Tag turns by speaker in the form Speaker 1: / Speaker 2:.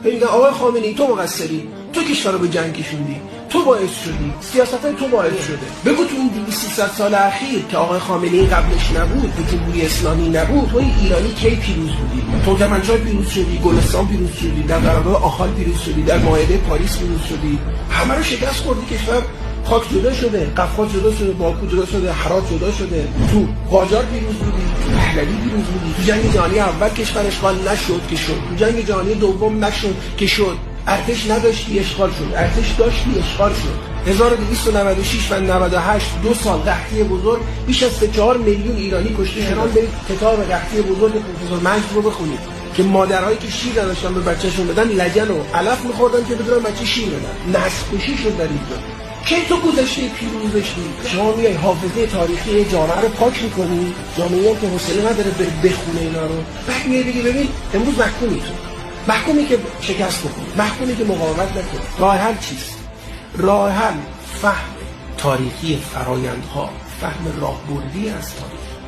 Speaker 1: میگن آقای خامنه‌ای تو مقصری، تو کشور رو به جنگ کشوندی، تو باعث شدی، سیاستای تو باعث شده. بگو تو این 200 سال اخیر که آقای خامنه‌ای قبلش نبود، تو جمهوری اسلامی نبود، تو ایرانی کی پیروز بودی؟ ترکمنچای پیروز شدی، گلستان پیروز شدی، در قرارداد آخال پیروز شدی، در معاهده پاریس پیروز شدی. همه رو شکست خوردی، کشور خاک جدا شده، قفقاز جدا شده، باکو جدا شده، هرات جدا شده. تو قاجار پیروز بودی، تو پهلوی پیروز بودی. تو جنگ جهانی اول کشور اشغال نشد که شد، تو جنگ جهانی دوم نشد که شد. ارتش نداشتی اشغال شد، ارتش داشتی اشغال شد. 1296 و 98 2 سال قحطی بزرگ، بیش از 4 میلیون ایرانی کشته شدن. برید کتاب قحطی بزرگ پروفسور مجد رو بخونید که مادرایی که شیر نداشتن به بچه‌شون بدن لگن و علف می‌خوردن که بدون بچه شیر بدن. نسل کشی شد در اینجا. کی تو گذشته پیروز بشی؟ شما میای حافظه تاریخی جامعه رو پاک می‌کنی، جامعه‌ای که حوصله نداره بخونه اینا رو. بعد میای بگی ببین امروز محکومی تو. محکومی که شکست بخوری، محکومی که مقاومت نکنی. راه حل چیست؟ راه حل فهم تاریخی فرآیندها، فهم راهبردی از تاریخ.